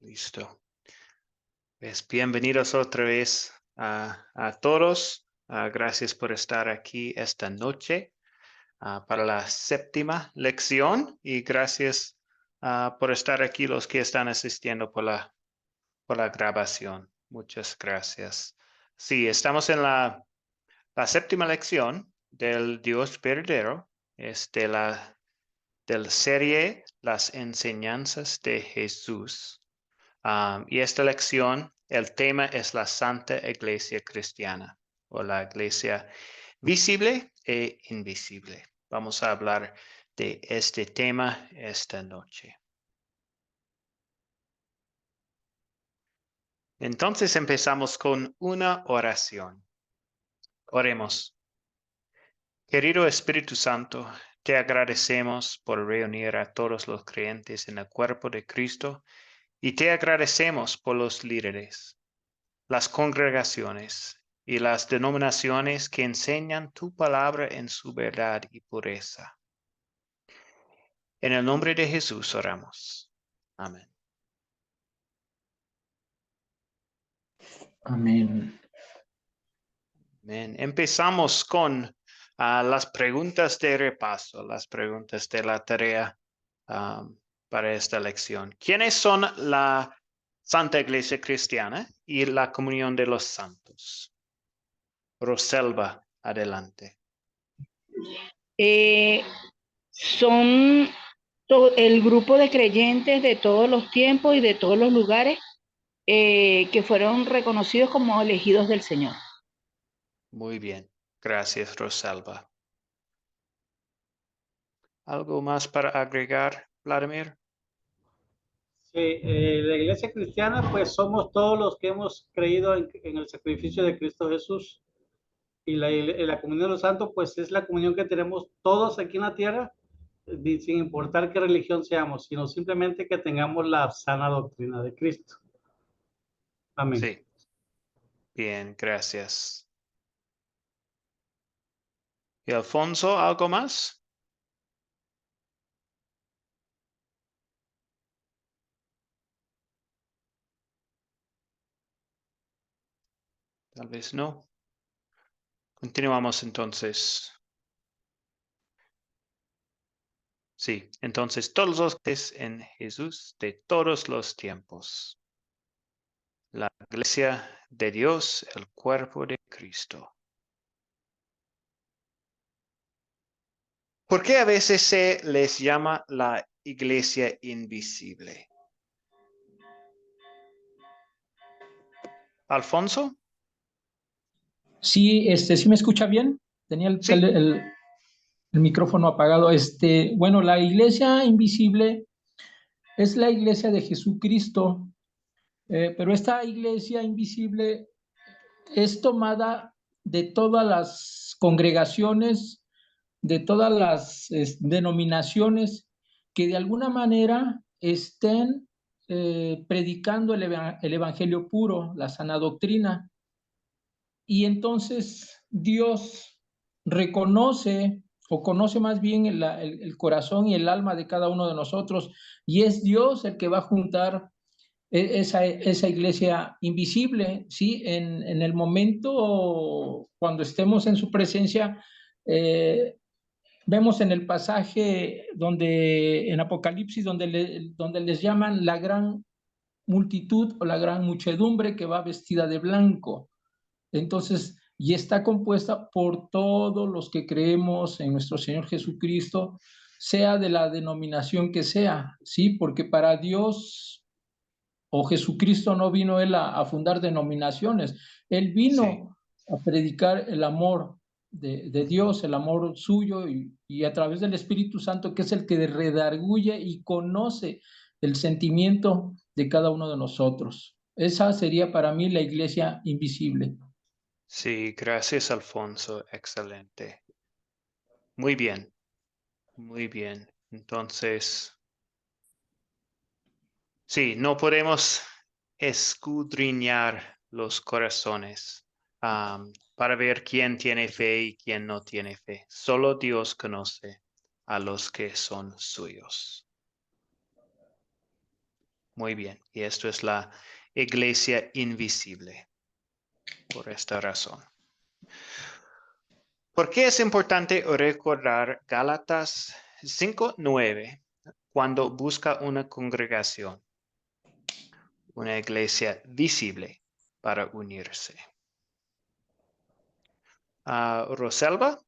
Listo. Pues bienvenidos otra vez a todos. Gracias por estar aquí esta noche para la séptima lección y gracias por estar aquí los que están asistiendo por la grabación. Muchas gracias. Sí, estamos en la séptima lección del Dios verdadero. Es de la serie Las enseñanzas de Jesús. Y esta lección, el tema es la Santa Iglesia Cristiana o la Iglesia visible e invisible. Vamos a hablar de este tema esta noche. Entonces empezamos con una oración. Oremos. Querido Espíritu Santo, te agradecemos por reunir a todos los creyentes en el cuerpo de Cristo y te agradecemos por los líderes, las congregaciones y las denominaciones que enseñan tu palabra en su verdad y pureza. En el nombre de Jesús oramos. Amén. Amén. Amén. Empezamos con las preguntas de repaso, las preguntas de la tarea para esta lección. ¿Quiénes son la Santa Iglesia Cristiana y la comunión de los santos? Roselva, adelante. Son el grupo de creyentes de todos los tiempos y de todos los lugares que fueron reconocidos como elegidos del Señor. Muy bien. Gracias, Rosalba. ¿Algo más para agregar, Vladimir? Sí, la iglesia cristiana, pues somos todos los que hemos creído en el sacrificio de Cristo Jesús. Y la comunión de los santos, pues es la comunión que tenemos todos aquí en la tierra, sin importar qué religión seamos, sino simplemente que tengamos la sana doctrina de Cristo. Amén. Sí. Bien, gracias. ¿Y Alfonso, algo más? Tal vez no. Continuamos entonces. Sí, entonces todos los que es en Jesús de todos los tiempos. La iglesia de Dios, el cuerpo de Cristo. ¿Por qué a veces se les llama la iglesia invisible? ¿Alfonso? Sí, ¿sí me escucha bien? Tenía Sí. el micrófono apagado. Bueno, la iglesia invisible es la iglesia de Jesucristo, pero esta iglesia invisible es tomada de todas las congregaciones, de todas las denominaciones que de alguna manera estén predicando el evangelio puro, la sana doctrina. Y entonces Dios reconoce o conoce más bien el corazón y el alma de cada uno de nosotros, y es Dios el que va a juntar esa iglesia invisible, ¿sí? En el momento cuando estemos en su presencia, vemos en el pasaje en Apocalipsis, donde les llaman la gran multitud o la gran muchedumbre que va vestida de blanco. Entonces, y está compuesta por todos los que creemos en nuestro Señor Jesucristo, sea de la denominación que sea, ¿sí? Porque para Dios o Jesucristo no vino Él a fundar denominaciones, Él vino a predicar el amor de Dios, el amor suyo, y a través del Espíritu Santo, que es el que redarguye y conoce el sentimiento de cada uno de nosotros. Esa sería para mí la iglesia invisible. Sí, gracias, Alfonso. Excelente. Muy bien. Muy bien. Entonces, sí, no podemos escudriñar los corazones para ver quién tiene fe y quién no tiene fe. Solo Dios conoce a los que son suyos. Muy bien. Y esto es la iglesia invisible. Por esta razón. ¿Por qué es importante recordar Gálatas 5:9 cuando busca una congregación, una iglesia visible para unirse? Roselva.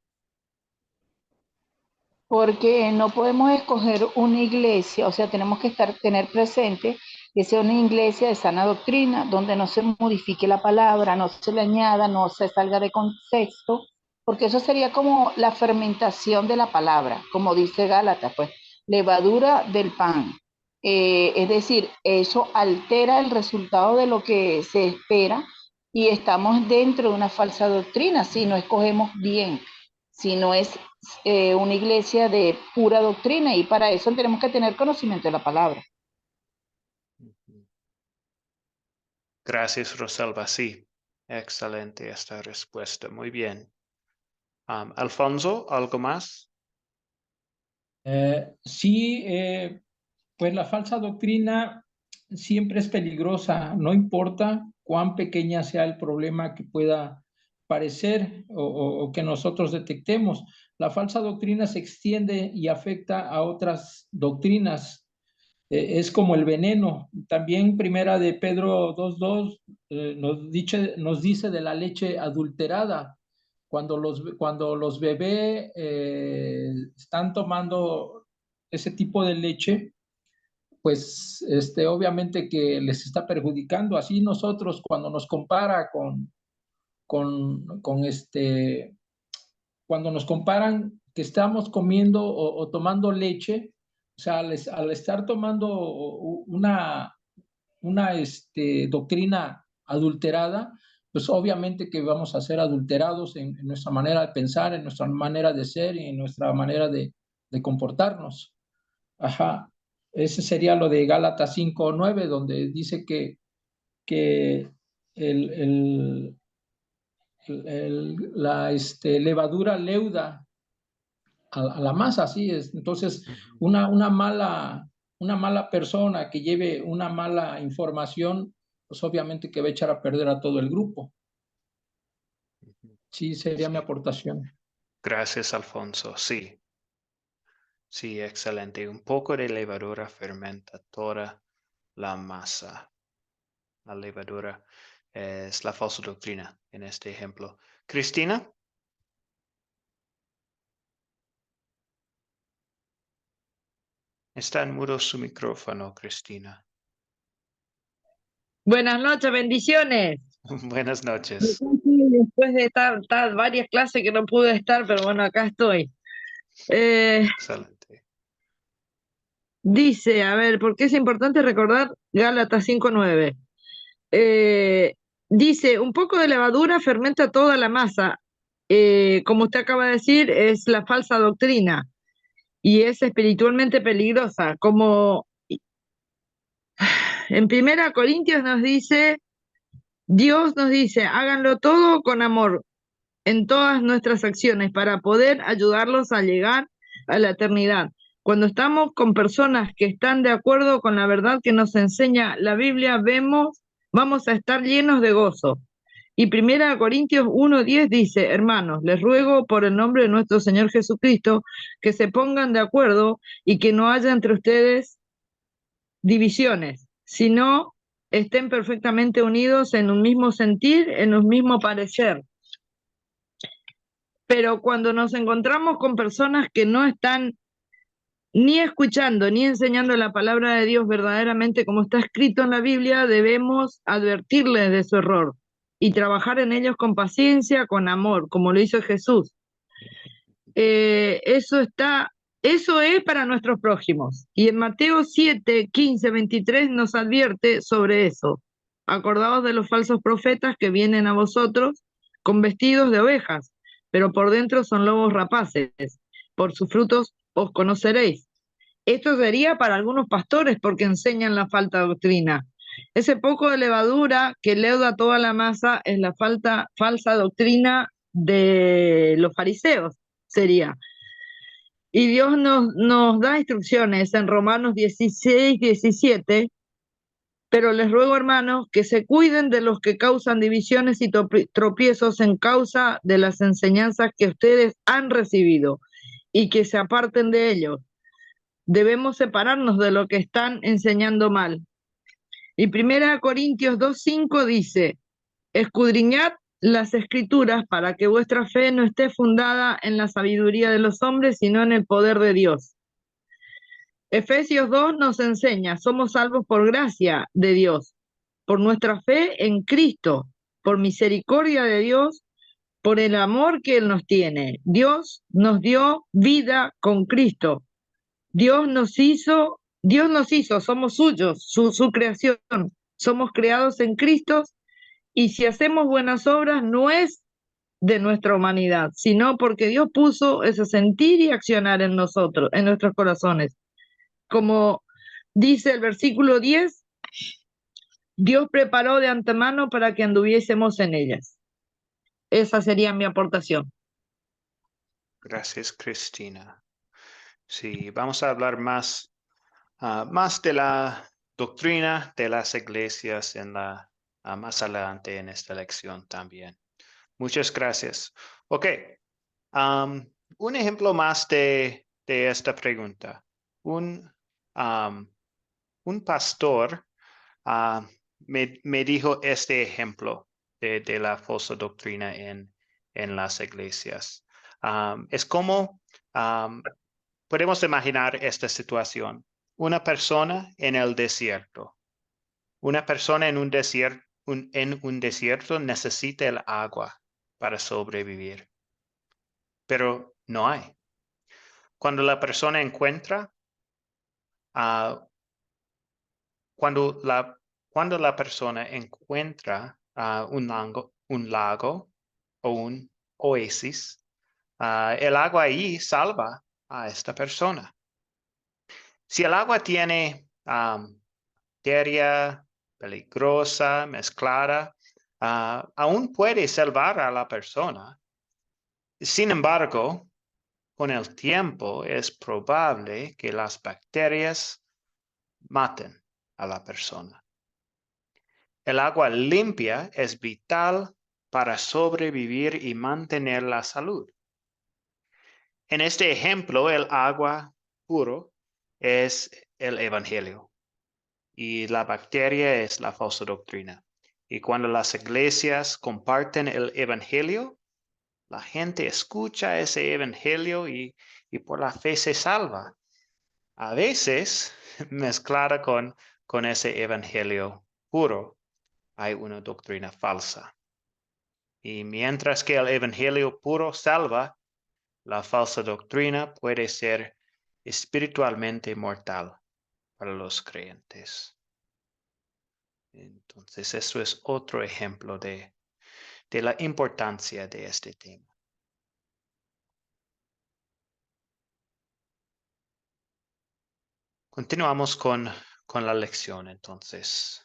Porque no podemos escoger una iglesia, o sea, tenemos que tener presente que sea una iglesia de sana doctrina, donde no se modifique la palabra, no se le añada, no se salga de contexto, porque eso sería como la fermentación de la palabra, como dice Gálatas, pues, levadura del pan. Es decir, eso altera el resultado de lo que se espera y estamos dentro de una falsa doctrina si no escogemos bien, si no es una iglesia de pura doctrina, y para eso tenemos que tener conocimiento de la palabra. Gracias, Roselva. Sí, excelente esta respuesta. Muy bien. Alfonso, ¿algo más? Sí, pues la falsa doctrina siempre es peligrosa, no importa cuán pequeña sea el problema que pueda parecer o que nosotros detectemos. La falsa doctrina se extiende y afecta a otras doctrinas. Es como el veneno. También Primera de Pedro 2:2 nos dice de la leche adulterada. Cuando los bebés están tomando ese tipo de leche, pues obviamente que les está perjudicando. Así nosotros cuando nos compara con cuando nos comparan que estamos comiendo o tomando leche, o sea, al estar tomando una doctrina adulterada, pues obviamente que vamos a ser adulterados en nuestra manera de pensar, en nuestra manera de ser y en nuestra manera de comportarnos. Ajá. Ese sería lo de Gálatas 5:9, donde dice que el, el, la levadura leuda a la masa, así es. Entonces, una mala persona que lleve una mala información, pues obviamente que va a echar a perder a todo el grupo. Sí, sería mi Sí. aportación. Gracias, Alfonso. Sí. Sí, excelente. Un poco de levadura fermenta toda la masa. La levadura es la falsa doctrina en este ejemplo. Cristina. Está en mudo su micrófono, Cristina. Buenas noches, bendiciones. Buenas noches. Después de estar varias clases que no pude estar, pero bueno, acá estoy. Excelente. Dice, a ver, ¿por qué es importante recordar Gálatas 5:9? Dice, un poco de levadura fermenta toda la masa. Como usted acaba de decir, es la falsa doctrina y es espiritualmente peligrosa. Como en 1 Corintios nos dice, Dios nos dice, háganlo todo con amor en todas nuestras acciones para poder ayudarlos a llegar a la eternidad. Cuando estamos con personas que están de acuerdo con la verdad que nos enseña la Biblia, vamos a estar llenos de gozo. Y 1 Corintios 1:10 dice, hermanos, les ruego por el nombre de nuestro Señor Jesucristo que se pongan de acuerdo y que no haya entre ustedes divisiones, sino estén perfectamente unidos en un mismo sentir, en un mismo parecer. Pero cuando nos encontramos con personas que no están ni escuchando ni enseñando la palabra de Dios verdaderamente como está escrito en la Biblia, debemos advertirles de su error y trabajar en ellos con paciencia, con amor, como lo hizo Jesús. Eso es para nuestros prójimos. Y en Mateo 7:15-23 nos advierte sobre eso. Acordaos de los falsos profetas que vienen a vosotros con vestidos de ovejas, pero por dentro son lobos rapaces. Por sus frutos os conoceréis. Esto sería para algunos pastores porque enseñan la falta doctrina. Ese poco de levadura que leuda toda la masa es la falsa doctrina de los fariseos, sería. Y Dios nos da instrucciones en Romanos 16:17 Pero les ruego, hermanos, que se cuiden de los que causan divisiones y tropiezos en causa de las enseñanzas que ustedes han recibido y que se aparten de ellos. Debemos separarnos de lo que están enseñando mal. Y 1 Corintios 2:5 dice, escudriñad las escrituras para que vuestra fe no esté fundada en la sabiduría de los hombres, sino en el poder de Dios. Efesios 2 nos enseña, somos salvos por gracia de Dios, por nuestra fe en Cristo, por misericordia de Dios, por el amor que Él nos tiene. Dios nos dio vida con Cristo. Dios nos hizo, somos suyos, su creación. Somos creados en Cristo y si hacemos buenas obras no es de nuestra humanidad, sino porque Dios puso ese sentir y accionar en nosotros, en nuestros corazones. Como dice el versículo 10, Dios preparó de antemano para que anduviésemos en ellas. Esa sería mi aportación. Gracias, Cristina. Sí, vamos a hablar más de la doctrina de las iglesias más adelante en esta lección también. Muchas gracias. Ok, un ejemplo más de esta pregunta. Un pastor me dijo este ejemplo de la falsa doctrina en las iglesias. Es como podemos imaginar esta situación. Una persona en el desierto. Una persona en un desierto necesita el agua para sobrevivir, pero no hay. Cuando la persona encuentra, cuando la persona encuentra un lago o un oasis, el agua ahí salva a esta persona. Si el agua tiene bacteria peligrosa, mezclada, aún puede salvar a la persona. Sin embargo, con el tiempo es probable que las bacterias maten a la persona. El agua limpia es vital para sobrevivir y mantener la salud. En este ejemplo, el agua puro es el evangelio y la bacteria es la falsa doctrina. Y cuando las iglesias comparten el evangelio, la gente escucha ese evangelio y por la fe se salva. A veces, mezclada con ese evangelio puro, hay una doctrina falsa. Y mientras que el evangelio puro salva, la falsa doctrina puede ser espiritualmente mortal para los creyentes. Entonces, eso es otro ejemplo de la importancia de este tema. Continuamos con la lección, entonces.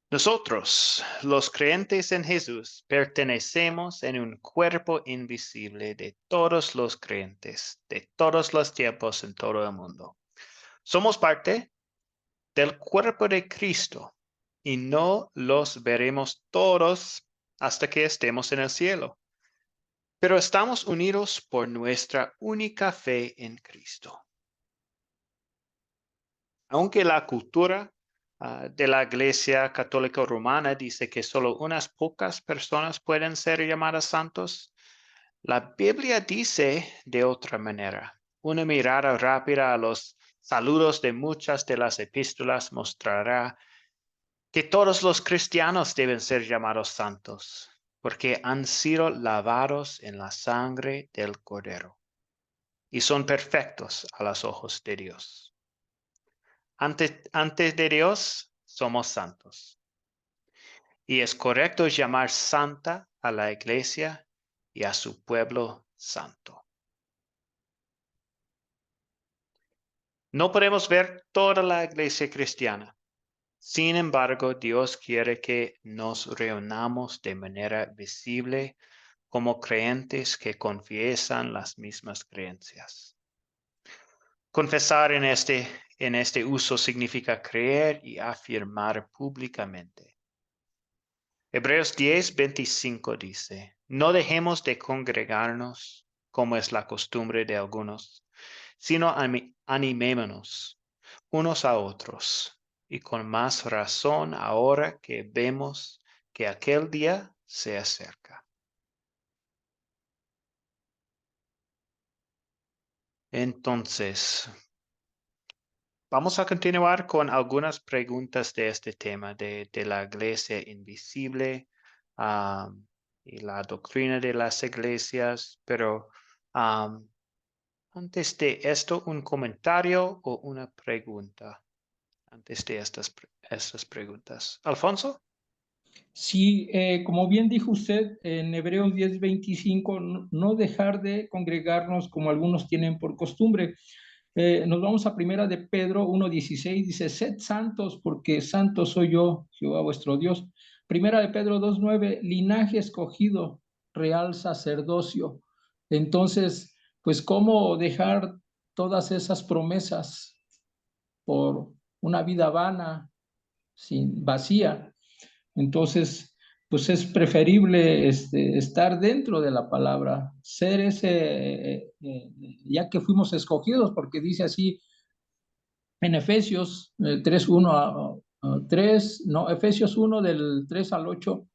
Nosotros, los creyentes en Jesús, pertenecemos en un cuerpo invisible de todos los creyentes, de todos los tiempos en todo el mundo. Somos parte del cuerpo de Cristo y no los veremos todos hasta que estemos en el cielo. Pero estamos unidos por nuestra única fe en Cristo. Aunque la cultura de la Iglesia Católica Romana dice que solo unas pocas personas pueden ser llamadas santos, la Biblia dice de otra manera. Una mirada rápida a los saludos de muchas de las epístolas mostrará que todos los cristianos deben ser llamados santos, porque han sido lavados en la sangre del Cordero y son perfectos a los ojos de Dios. Antes de Dios, somos santos. Y es correcto llamar santa a la iglesia y a su pueblo santo. No podemos ver toda la iglesia cristiana. Sin embargo, Dios quiere que nos reunamos de manera visible como creyentes que confiesan las mismas creencias. Confesar en este uso significa creer y afirmar públicamente. Hebreos 10:25 dice, no dejemos de congregarnos como es la costumbre de algunos, sino animémonos unos a otros, y con más razón ahora que vemos que aquel día se acerca. Entonces, vamos a continuar con algunas preguntas de este tema, de la iglesia invisible y la doctrina de las iglesias, pero antes de esto, un comentario o una pregunta. Antes de estas preguntas. Alfonso. Sí, como bien dijo usted, en Hebreos 10:25, no dejar de congregarnos como algunos tienen por costumbre. Nos vamos a primera de Pedro 1:16, dice, sed santos porque santo soy yo, Jehová vuestro Dios. Primera de Pedro 2:9, linaje escogido, real sacerdocio. Entonces, pues, ¿cómo dejar todas esas promesas por una vida vana, vacía? Entonces, pues es preferible estar dentro de la palabra, ser ya que fuimos escogidos, porque dice así en Efesios 3, no, Efesios 1 del 3 al 8,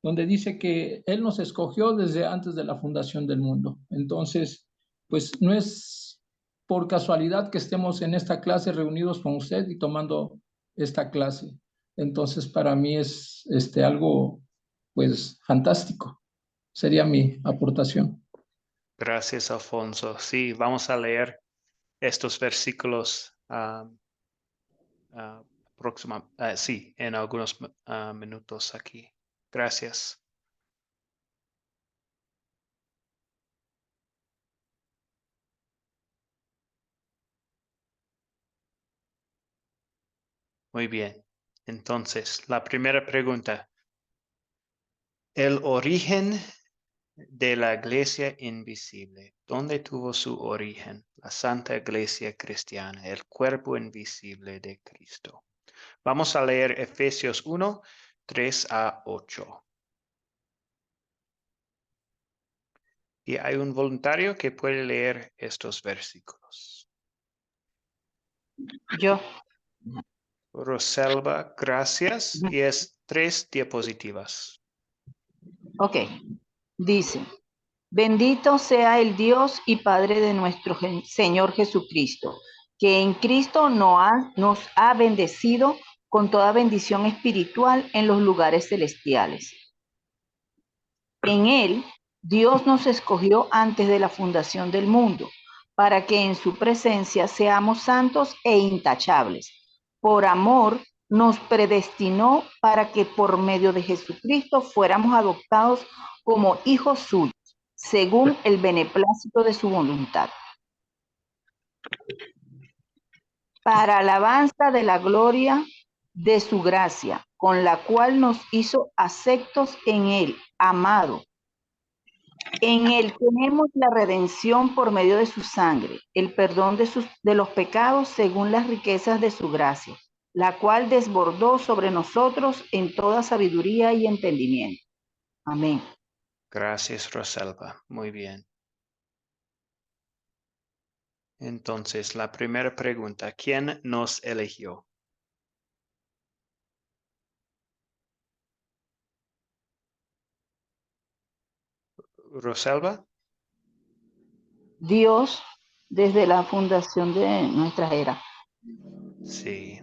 donde dice que Él nos escogió desde antes de la fundación del mundo. Entonces, pues no es por casualidad que estemos en esta clase reunidos con usted y tomando esta clase. Entonces, para mí es algo, pues, fantástico. Sería mi aportación. Gracias, Alfonso. Sí, vamos a leer estos versículos sí, en algunos minutos aquí. Gracias. Muy bien. Entonces, la primera pregunta. El origen de la iglesia invisible. ¿Dónde tuvo su origen? La Santa Iglesia Cristiana, el cuerpo invisible de Cristo. Vamos a leer Efesios 1, 3 a 8. Y hay un voluntario que puede leer estos versículos. Yo. Roselva, gracias. Y es 3 diapositivas. Ok. Dice, bendito sea el Dios y Padre de nuestro Señor Jesucristo, que en Cristo nos ha bendecido con toda bendición espiritual en los lugares celestiales. En Él, Dios nos escogió antes de la fundación del mundo, para que en su presencia seamos santos e intachables. Por amor, nos predestinó para que por medio de Jesucristo fuéramos adoptados como hijos suyos, según el beneplácito de su voluntad, para alabanza de la gloria de su gracia, con la cual nos hizo aceptos en Él, amado. En Él tenemos la redención por medio de su sangre, el perdón de los pecados según las riquezas de su gracia, la cual desbordó sobre nosotros en toda sabiduría y entendimiento. Amén. Gracias, Roselva. Muy bien. Entonces, la primera pregunta, ¿quién nos eligió? Roselva. Dios desde la fundación de nuestra era. Sí.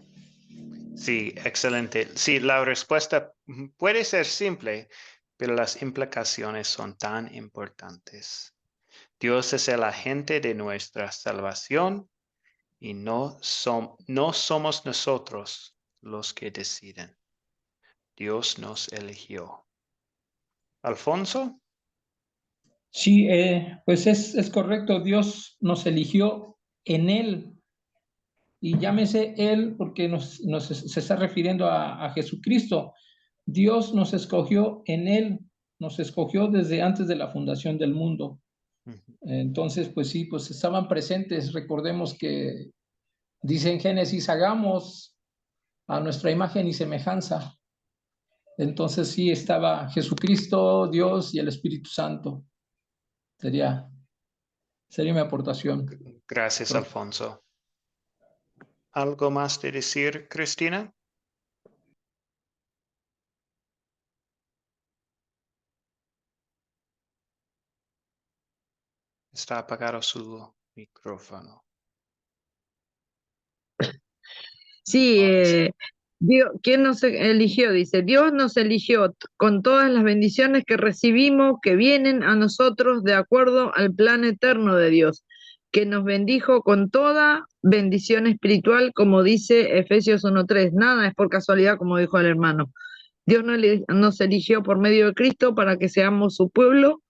Sí, excelente. Sí, la respuesta puede ser simple, pero las implicaciones son tan importantes. Dios es el agente de nuestra salvación y no somos nosotros los que deciden. Dios nos eligió. Alfonso. Sí, pues es correcto. Dios nos eligió en Él. Y llámese Él porque se está refiriendo a Jesucristo. Dios nos escogió en Él, nos escogió desde antes de la fundación del mundo. Ujú. Entonces, pues sí, pues estaban presentes. Recordemos que dice en Génesis, hagamos a nuestra imagen y semejanza. Entonces sí estaba Jesucristo, Dios y el Espíritu Santo. Sería mi aportación. Gracias, Alfonso. ¿Algo más de decir, Cristina? Está apagado su micrófono. Sí, Ahora sí. Dios, ¿quién nos eligió? Dice, Dios nos eligió con todas las bendiciones que recibimos, que vienen a nosotros de acuerdo al plan eterno de Dios, que nos bendijo con toda bendición espiritual, como dice Efesios 1:3. Nada es por casualidad, como dijo el hermano. Dios nos eligió por medio de Cristo para que seamos su pueblo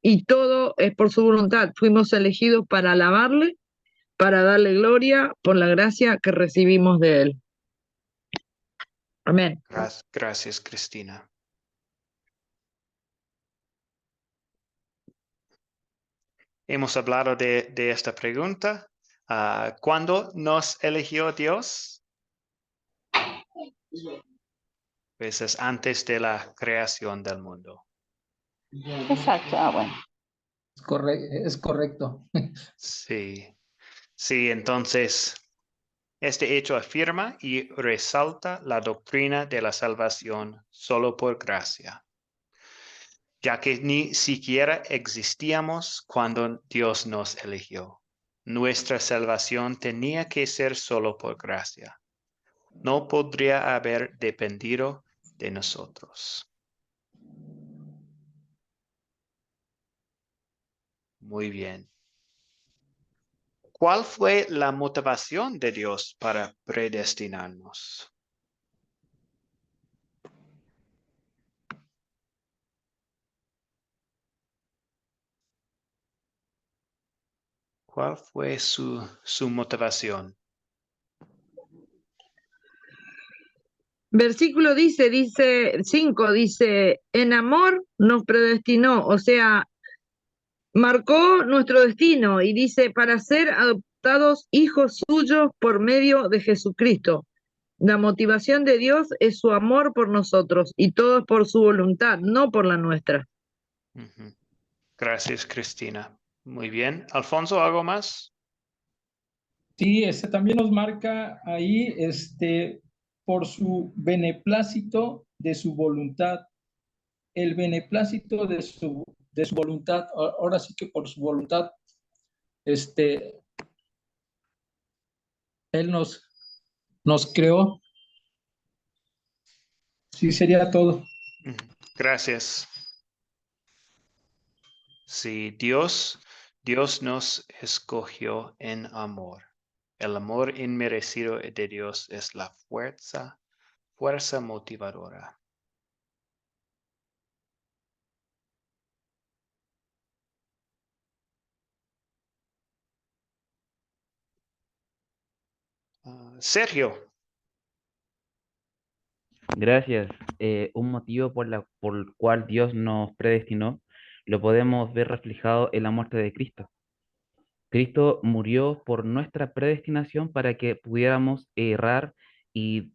y todo es por su voluntad. Fuimos elegidos para alabarle, para darle gloria por la gracia que recibimos de él. Amén. Gracias, Cristina. Hemos hablado de esta pregunta. ¿Cuándo nos eligió Dios? Pues es antes de la creación del mundo. Exacto, bueno. Es correcto. Sí, sí, entonces este hecho afirma y resalta la doctrina de la salvación solo por gracia, ya que ni siquiera existíamos cuando Dios nos eligió. Nuestra salvación tenía que ser solo por gracia. No podría haber dependido de nosotros. Muy bien. ¿Cuál fue la motivación de Dios para predestinarnos? ¿Cuál fue su motivación? Versículo dice 5, dice, en amor nos predestinó, o sea, marcó nuestro destino y dice, para ser adoptados hijos suyos por medio de Jesucristo. La motivación de Dios es su amor por nosotros y todo es por su voluntad, no por la nuestra. Ujú. Gracias, Cristina. Muy bien. Alfonso, ¿algo más? Sí, también nos marca ahí, por su beneplácito de su voluntad, el beneplácito de su voluntad, ahora sí que por su voluntad, Él nos creó. Sí, sería todo. Ujú. Gracias. Sí, Dios nos escogió en amor. El amor inmerecido de Dios es la fuerza motivadora. Sergio. Gracias. Un motivo por el cual Dios nos predestinó lo podemos ver reflejado en la muerte de Cristo. Cristo murió por nuestra predestinación para que pudiéramos errar y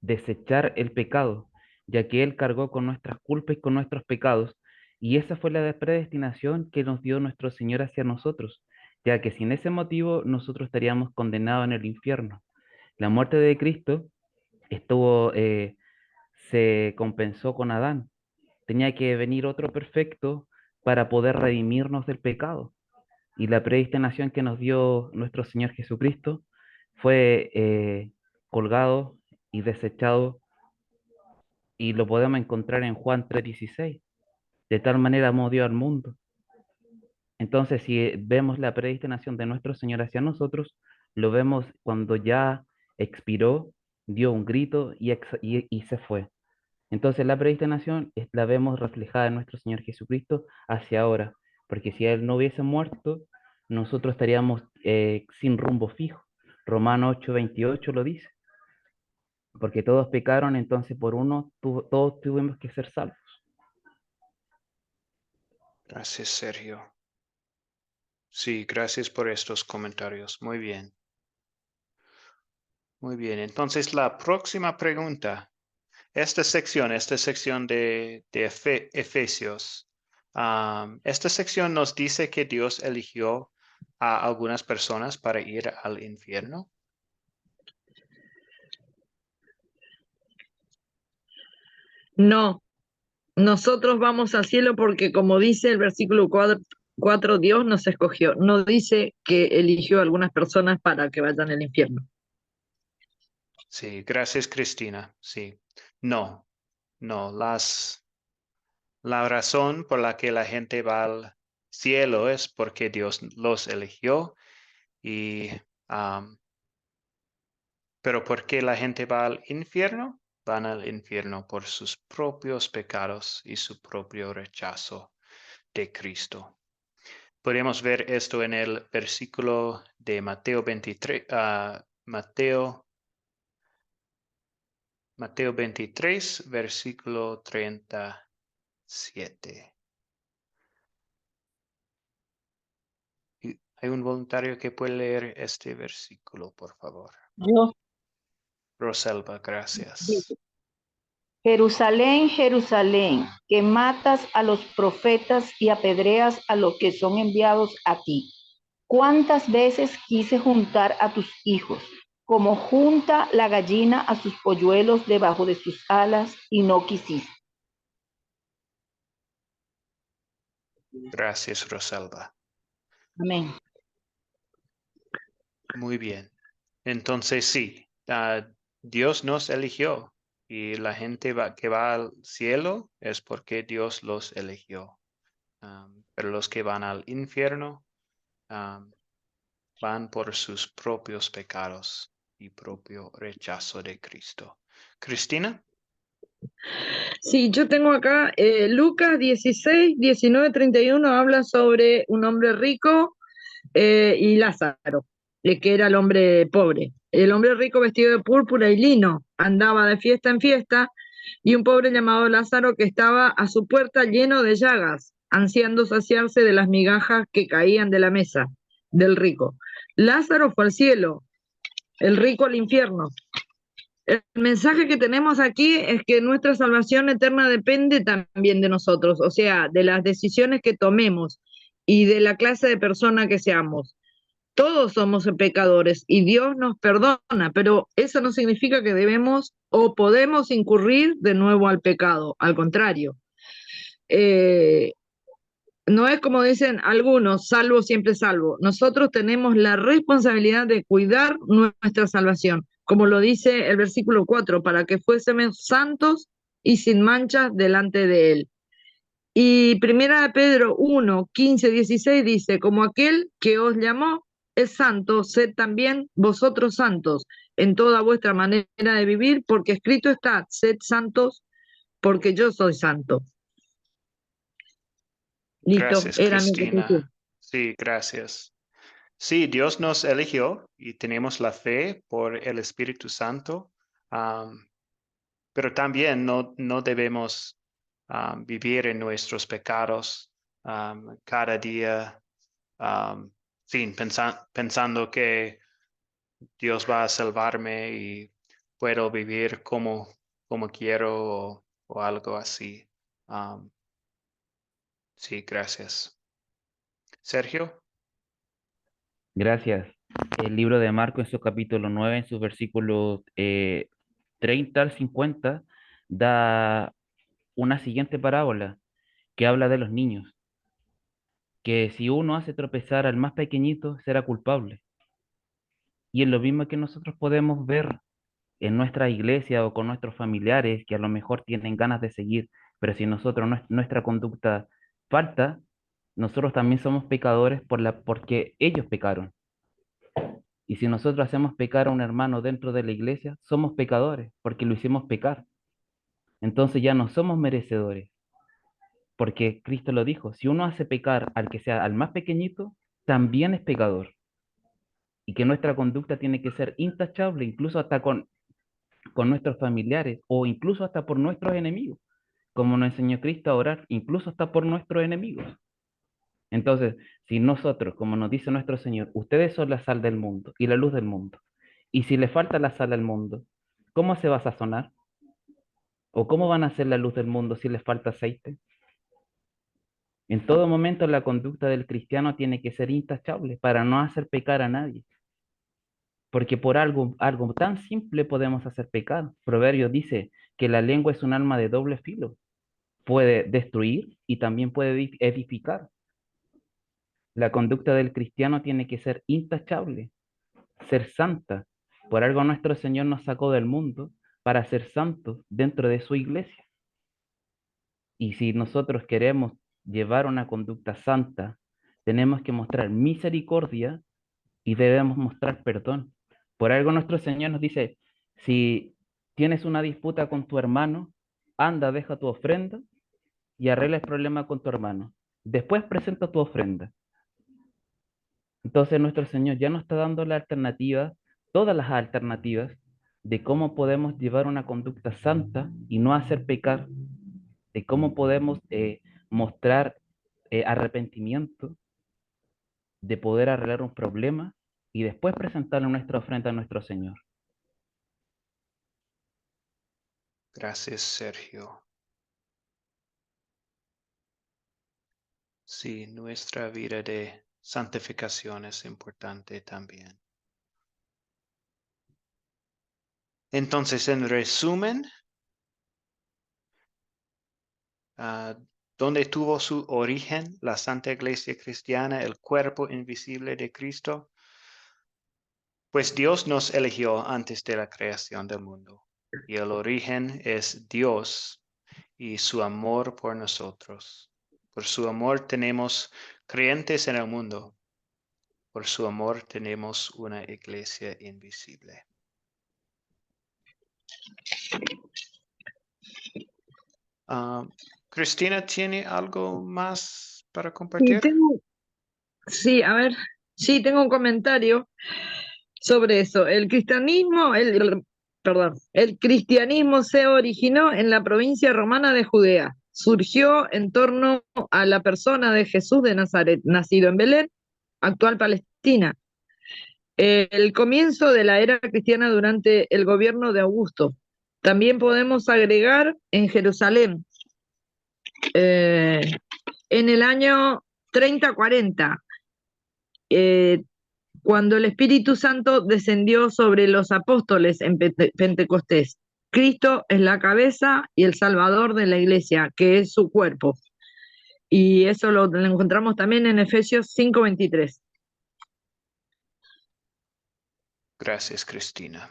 desechar el pecado, ya que Él cargó con nuestras culpas y con nuestros pecados. Y esa fue la predestinación que nos dio nuestro Señor hacia nosotros, ya que sin ese motivo nosotros estaríamos condenados en el infierno. La muerte de Cristo estuvo, se compensó con Adán. Tenía que venir otro perfecto para poder redimirnos del pecado. Y la predestinación que nos dio nuestro Señor Jesucristo fue colgado y desechado, y lo podemos encontrar en Juan 3:16. De tal manera amó Dios al mundo. Entonces, si vemos la predestinación de nuestro Señor hacia nosotros, lo vemos cuando ya expiró, dio un grito y se fue. Entonces la predestinación la vemos reflejada en nuestro Señor Jesucristo hacia ahora, porque si Él no hubiese muerto, nosotros estaríamos sin rumbo fijo. Romanos 8:28 lo dice, porque todos pecaron, entonces por uno todos tuvimos que ser salvos. Gracias, Sergio. Sí, gracias por estos comentarios. Muy bien. Muy bien. Entonces, la próxima pregunta. Esta sección de Efesios, esta sección nos dice que Dios eligió a algunas personas para ir al infierno. No, nosotros vamos al cielo porque como dice el versículo 4, Dios nos escogió. No dice que eligió a algunas personas para que vayan al infierno. Sí, gracias, Cristina. Sí. No, no. La razón por la que la gente va al cielo es porque Dios los eligió y pero ¿por qué la gente va al infierno? Van al infierno por sus propios pecados y su propio rechazo de Cristo. Podemos ver esto en el versículo de Mateo 23, Mateo 23, versículo 37. Hay un voluntario que puede leer este versículo, por favor. Yo, Roselva, gracias. Jerusalén, Jerusalén, que matas a los profetas y apedreas a los que son enviados a ti. ¿Cuántas veces quise juntar a tus hijos, como junta la gallina a sus polluelos debajo de sus alas, y no quisiste? Gracias, Roselva. Amén. Muy bien. Entonces sí, Dios nos eligió y la gente que va al cielo es porque Dios los eligió. Pero los que van al infierno van por sus propios pecados y propio rechazo de Cristo. Cristina, Sí, yo tengo acá Lucas 16, 19, 31, habla sobre un hombre rico y Lázaro, que era el hombre pobre. El hombre rico vestido de púrpura y lino andaba de fiesta en fiesta, y un pobre llamado Lázaro que estaba a su puerta lleno de llagas, ansiando saciarse de las migajas que caían de la mesa del rico. Lázaro fue al cielo, el rico al infierno. El mensaje que tenemos aquí es que nuestra salvación eterna depende también de nosotros, o sea, de las decisiones que tomemos y de la clase de persona que seamos. Todos somos pecadores y Dios nos perdona, pero eso no significa que debemos o podemos incurrir de nuevo al pecado. Al contrario, eh, no es como dicen algunos, salvo siempre salvo. Nosotros tenemos la responsabilidad de cuidar nuestra salvación, como lo dice el versículo 4, para que fuésemos santos y sin manchas delante de Él. Y primera de Pedro 1, 15, 16 dice, como aquel que os llamó es santo, sed también vosotros santos en toda vuestra manera de vivir, porque escrito está, sed santos, porque yo soy santo. Listo, gracias, era mi petición. Cristina. Sí, gracias. Sí, Dios nos eligió y tenemos la fe por el Espíritu Santo, pero también no debemos vivir en nuestros pecados cada día, sin pensando que Dios va a salvarme y puedo vivir como quiero o algo así. Um, sí, gracias. Sergio, Gracias. El libro de Marcos en su capítulo 9, en sus versículos 30 al 50, da una siguiente parábola que habla de los niños, que si uno hace tropezar al más pequeñito, será culpable. Y es lo mismo que nosotros podemos ver en nuestra iglesia o con nuestros familiares que a lo mejor tienen ganas de seguir, pero si nosotros nuestra conducta falta, nosotros también somos pecadores porque ellos pecaron. Y si nosotros hacemos pecar a un hermano dentro de la iglesia, somos pecadores porque lo hicimos pecar. Entonces ya no somos merecedores, porque Cristo lo dijo, si uno hace pecar al que sea al más pequeñito, también es pecador. Y que nuestra conducta tiene que ser intachable, incluso hasta con nuestros familiares o incluso hasta por nuestros enemigos, como nos enseñó Cristo a orar, incluso hasta por nuestros enemigos. Entonces, si nosotros, como nos dice nuestro Señor, ustedes son la sal del mundo y la luz del mundo, y si le falta la sal al mundo, ¿cómo se va a sazonar? ¿O cómo van a ser la luz del mundo si les falta aceite? En todo momento la conducta del cristiano tiene que ser intachable para no hacer pecar a nadie, porque por algo tan simple podemos hacer pecar. Proverbios dice que la lengua es un arma de doble filo, puede destruir y también puede edificar. La conducta del cristiano tiene que ser intachable, ser santa. Por algo nuestro Señor nos sacó del mundo para ser santos dentro de su iglesia. Y si nosotros queremos llevar una conducta santa, tenemos que mostrar misericordia y debemos mostrar perdón. Por algo nuestro Señor nos dice, si tienes una disputa con tu hermano, anda, deja tu ofrenda y arregla el problema con tu hermano. Después presenta tu ofrenda. Entonces nuestro Señor ya nos está dando la alternativa, todas las alternativas de cómo podemos llevar una conducta santa y no hacer pecar, de cómo podemos mostrar arrepentimiento, de poder arreglar un problema y después presentarle nuestra ofrenda a nuestro Señor. Gracias, Sergio. Sí, nuestra vida de santificación es importante también. Entonces, en resumen, ¿dónde tuvo su origen la Santa Iglesia Cristiana, el cuerpo invisible de Cristo? Pues Dios nos eligió antes de la creación del mundo, y el origen es Dios y su amor por nosotros. Por su amor tenemos creyentes en el mundo. Por su amor tenemos una iglesia invisible. Cristina, ¿tiene algo más para Sí, compartir? sí, a ver, sí, tengo un comentario sobre eso. Perdón, el cristianismo se originó en la provincia romana de Judea. Surgió en torno a la persona de Jesús de Nazaret, nacido en Belén, actual Palestina. El comienzo de la era cristiana durante el gobierno de Augusto. También podemos agregar en Jerusalén, en el año 30-40, cuando el Espíritu Santo descendió sobre los apóstoles en Pentecostés. Cristo es la cabeza y el salvador de la iglesia, que es su cuerpo. Y eso lo encontramos también en Efesios 5:23. Gracias, Cristina.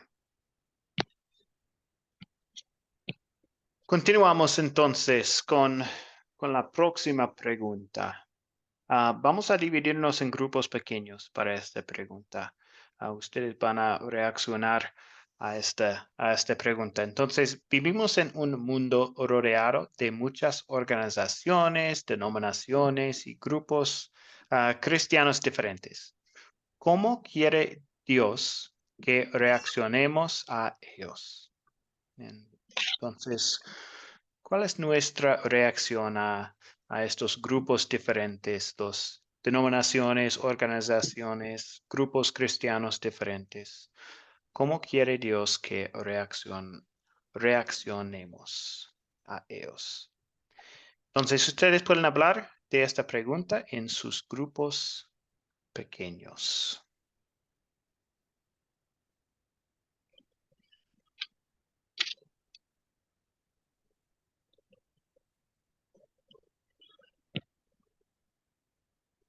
Continuamos entonces con la próxima pregunta. Vamos a dividirnos en grupos pequeños para esta pregunta. Ustedes van a reaccionar a esta pregunta. Entonces, vivimos en un mundo rodeado de muchas organizaciones, denominaciones y grupos cristianos diferentes. ¿Cómo quiere Dios que reaccionemos a ellos? Entonces, ¿cuál es nuestra reacción a estos grupos diferentes, dos denominaciones, organizaciones, grupos cristianos diferentes? ¿Cómo quiere Dios que reaccionemos a ellos? Entonces, ustedes pueden hablar de esta pregunta en sus grupos pequeños.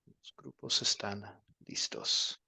Los grupos están listos.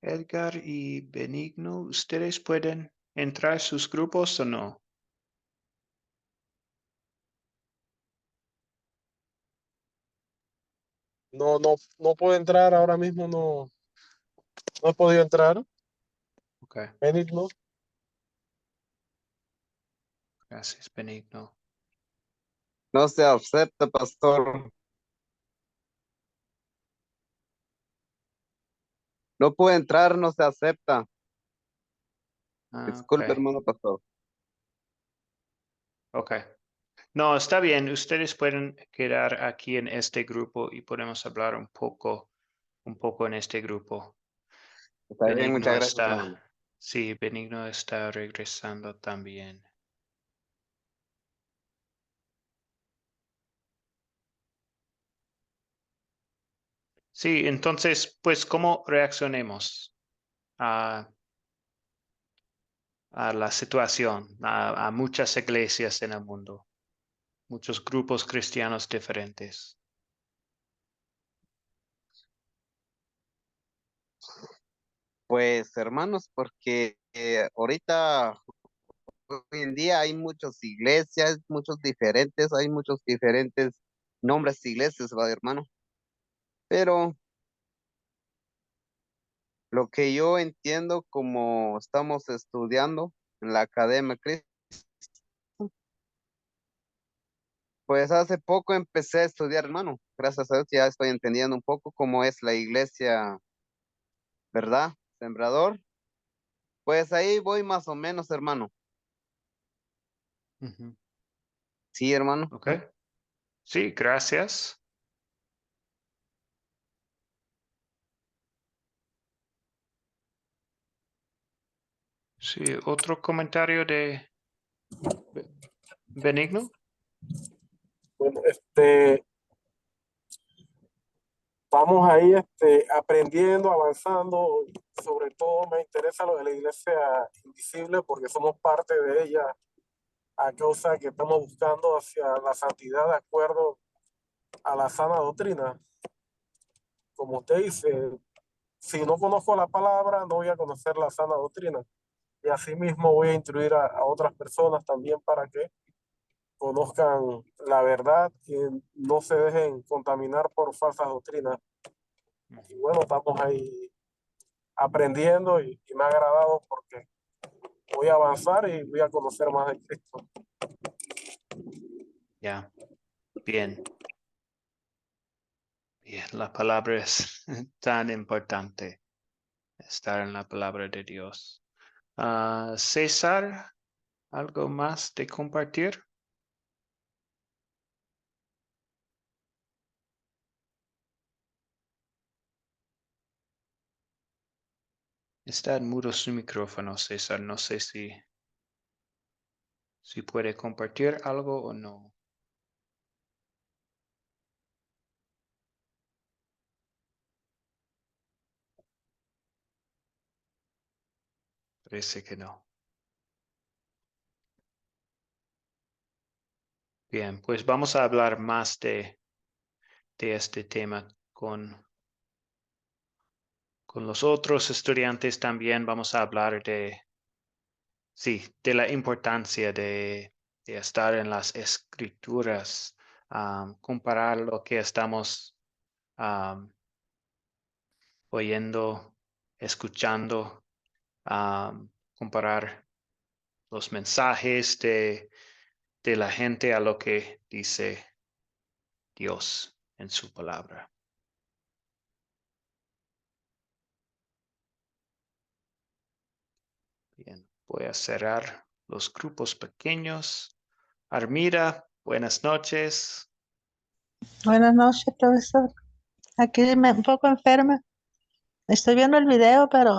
Edgar y Benigno, ¿ustedes pueden entrar a sus grupos o no? No puedo entrar ahora mismo, no he podido entrar. Ok, Benigno. gracias, Benigno. No se acepta, pastor. No puede entrar, no se acepta. Disculpe, Ok, hermano pastor. ok. No, está bien. Ustedes pueden quedar aquí en este grupo y podemos hablar un poco en este grupo. Está bien, Benigno muchas gracias, hermano. sí, Benigno está regresando también. Sí, entonces, pues, ¿cómo reaccionemos a la situación, a muchas iglesias en el mundo, muchos grupos cristianos diferentes? Pues, hermanos, porque ahorita, hoy en día hay muchas iglesias, hay muchos diferentes nombres de iglesias, ¿va, hermano? Pero lo que yo entiendo como estamos estudiando en la Academia Cristo, pues hace poco empecé a estudiar, hermano. Gracias a Dios ya estoy entendiendo un poco cómo es la iglesia, ¿verdad? Sembrador. Pues ahí voy más o menos, hermano. Ujú. Sí, hermano. Ok. Sí, gracias. Sí, otro comentario de Benigno. Bueno, estamos ahí aprendiendo, avanzando. Sobre todo me interesa lo de la iglesia invisible porque somos parte de ella a causa que estamos buscando hacia la santidad de acuerdo a la sana doctrina. Como usted dice, si no conozco la palabra, no voy a conocer la sana doctrina. Y asimismo voy a instruir a otras personas también para que conozcan la verdad y no se dejen contaminar por falsas doctrinas. Y bueno, estamos ahí aprendiendo y me ha agradado porque voy a avanzar y voy a conocer más de Cristo. Ya, bien. Bien, la palabra es tan importante, estar en la palabra de Dios. César, ¿algo más de compartir? Está en mudo su micrófono, César. No sé si puede compartir algo o no. Parece que no. Bien, pues vamos a hablar más de este tema con los otros estudiantes también. Vamos a hablar de la importancia de estar en las escrituras, comparar lo que estamos oyendo, escuchando, comparar los mensajes de la gente a lo que dice Dios en su palabra. Bien, voy a cerrar los grupos pequeños. Armida, buenas noches. Buenas noches, profesor. Aquí un poco enferma. Estoy viendo el video, pero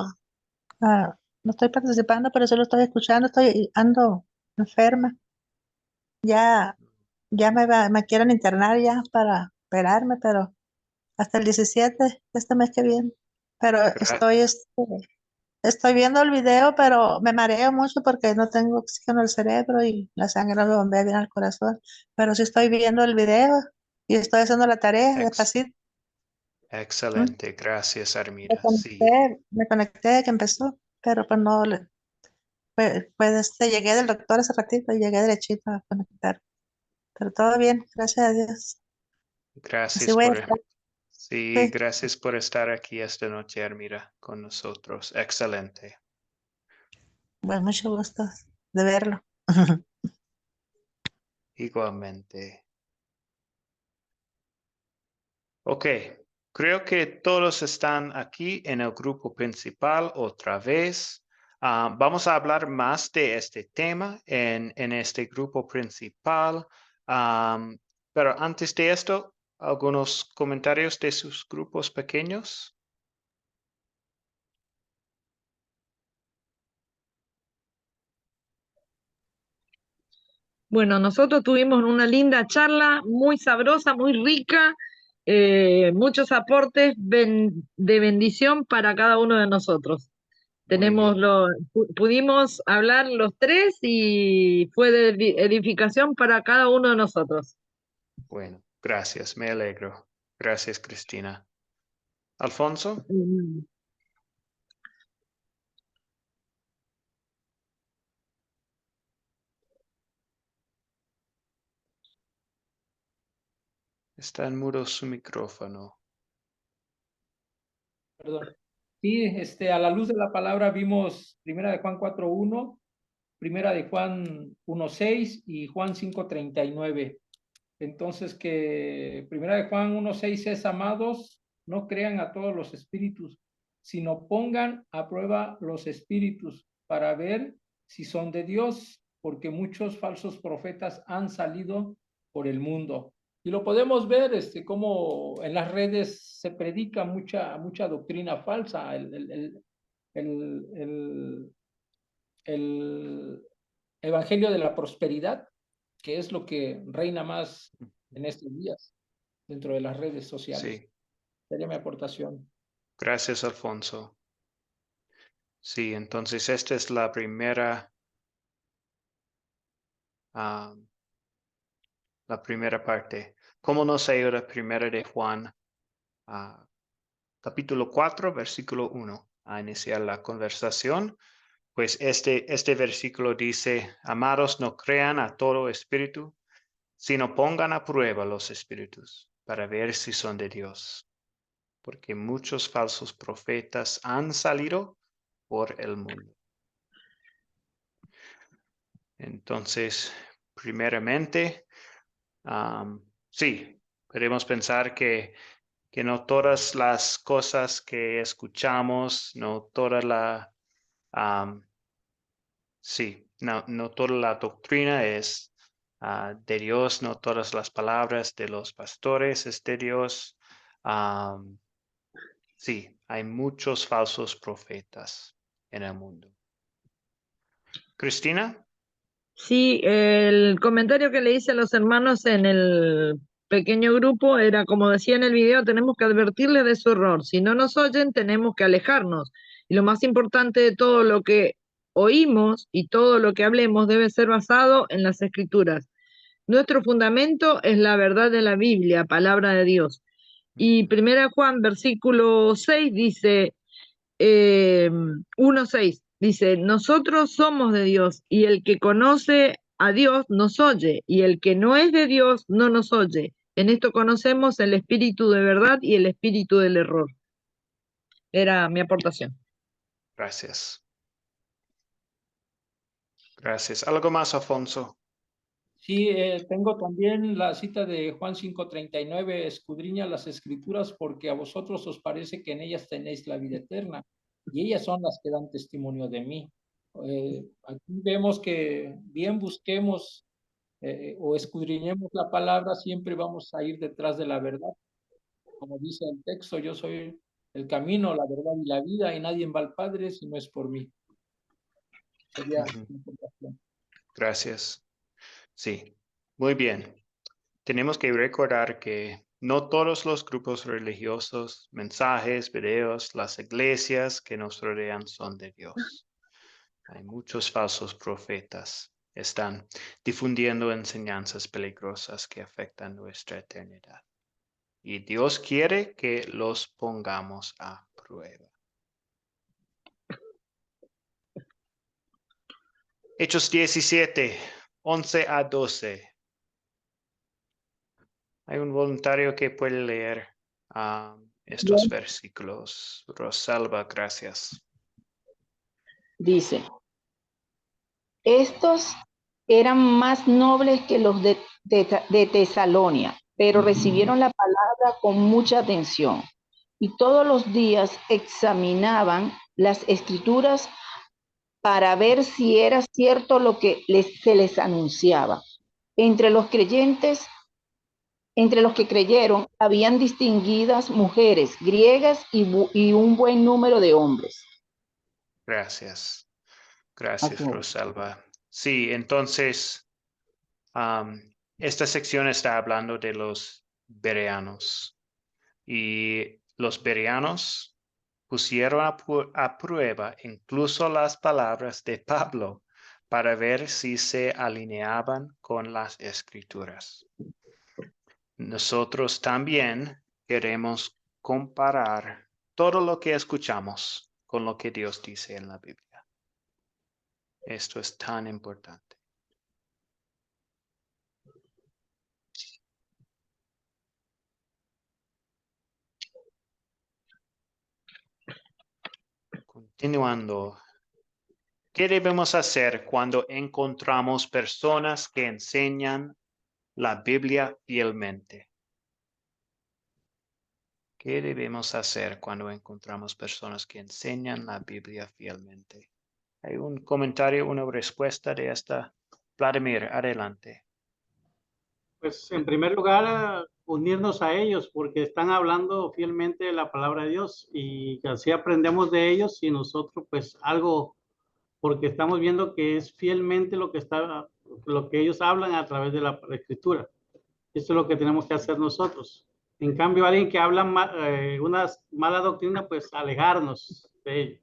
no estoy participando, pero sí lo estoy escuchando. Ando enferma. Ya, me quieren internar ya para operarme, pero hasta el 17 de este mes que viene. Pero Gra- estoy viendo el video, pero me mareo mucho porque no tengo oxígeno en el cerebro y la sangre no me bombea bien al corazón. Pero sí estoy viendo el video y estoy haciendo la tarea ex- despacito. Excelente, gracias Me Armida. Sí, conecté de que empezó, pero pues no, llegué del doctor hace ratito y llegué derechito a conectar. Pero todo bien, gracias a Dios. Así gracias voy a por, estar. sí, Sí, gracias por estar aquí esta noche, Armida, con nosotros. Excelente. pues mucho gusto de verlo. Igualmente. Ok, creo que todos están aquí en el grupo principal otra vez. Vamos a hablar más de este tema en este grupo principal. Pero antes de esto, algunos comentarios de sus grupos pequeños. Bueno, nosotros tuvimos una linda charla, muy sabrosa, muy rica, muchos aportes de bendición para cada uno de nosotros. Muy bien. Pudimos hablar los tres y fue de edificación para cada uno de nosotros. Bueno, gracias, me alegro. Gracias, Cristina. Alfonso. Mm. Está en mudo su micrófono. Perdón. Sí, a la luz de la palabra vimos 1 de Juan 4:1, 1 de Juan 1:6 y Juan 5:39. Entonces que 1 de Juan 1:6 es: amados, no crean a todos los espíritus, sino pongan a prueba los espíritus para ver si son de Dios, porque muchos falsos profetas han salido por el mundo. Y lo podemos ver, como en las redes se predica mucha doctrina falsa. El evangelio de la prosperidad, que es lo que reina más en estos días dentro de las redes sociales. Sí, Sería mi aportación. gracias, Alfonso. Sí, entonces esta es la primera parte. ¿Cómo nos ayuda 1 de Juan, capítulo 4, versículo 1, a iniciar la conversación? Pues este versículo dice: amados, no crean a todo espíritu, sino pongan a prueba los espíritus para ver si son de Dios, porque muchos falsos profetas han salido por el mundo. Entonces, primeramente, sí, podemos pensar que no todas las cosas que escuchamos, no toda no toda la doctrina es de Dios, no todas las palabras de los pastores es de Dios. Sí, hay muchos falsos profetas en el mundo. Cristina. Sí, el comentario que le hice a los hermanos en el pequeño grupo era, como decía en el video, tenemos que advertirles de su error. Si no nos oyen, tenemos que alejarnos. Y lo más importante de todo lo que oímos y todo lo que hablemos debe ser basado en las Escrituras. Nuestro fundamento es la verdad de la Biblia, palabra de Dios. Y 1 Juan, versículo 6 dice, 1:6, dice, nosotros somos de Dios y el que conoce a Dios nos oye y el que no es de Dios no nos oye. En esto conocemos el espíritu de verdad y el espíritu del error. Era mi aportación. Gracias. Gracias. ¿Algo más, Alfonso? Sí, tengo también la cita de Juan 5:39: escudriña las escrituras porque a vosotros os parece que en ellas tenéis la vida eterna y ellas son las que dan testimonio de mí. Aquí vemos que bien busquemos o escudriñemos la palabra, siempre vamos a ir detrás de la verdad. Como dice el texto, yo soy el camino, la verdad y la vida, y nadie va al Padre si no es por mí. Sería mi aportación. Gracias. Sí, muy bien. Tenemos que recordar que no todos los grupos religiosos, mensajes, videos, las iglesias que nos rodean son de Dios. Hay muchos falsos profetas. Están difundiendo enseñanzas peligrosas que afectan nuestra eternidad. y Dios quiere que los pongamos a prueba. Hechos 17, 11 a 12. Hay un voluntario que puede leer estos versículos. Rosalba, gracias. Dice, estos eran más nobles que los de Tesalonia, pero recibieron la palabra con mucha atención y todos los días examinaban las escrituras para ver si era cierto lo que se les anunciaba. Entre los creyentes, entre los que creyeron, habían distinguidas mujeres griegas y un buen número de hombres. Gracias. Gracias, Rosalba. Sí, entonces, esta sección está hablando de los bereanos. Y los bereanos pusieron a prueba incluso las palabras de Pablo para ver si se alineaban con las escrituras. Nosotros también queremos comparar todo lo que escuchamos con lo que Dios dice en la Biblia. Esto es tan importante. Continuando. ¿Qué debemos hacer cuando encontramos personas que enseñan la Biblia fielmente? ¿Qué debemos hacer cuando encontramos personas que enseñan la Biblia fielmente? ¿Hay un comentario, una respuesta de esta? Vladimir, adelante. Pues en primer lugar, unirnos a ellos porque están hablando fielmente la palabra de Dios y así aprendemos de ellos y nosotros pues algo, porque estamos viendo que es fielmente lo que ellos hablan a través de la escritura. Eso es lo que tenemos que hacer nosotros. En cambio, alguien que habla una mala doctrina, pues alejarnos de ello.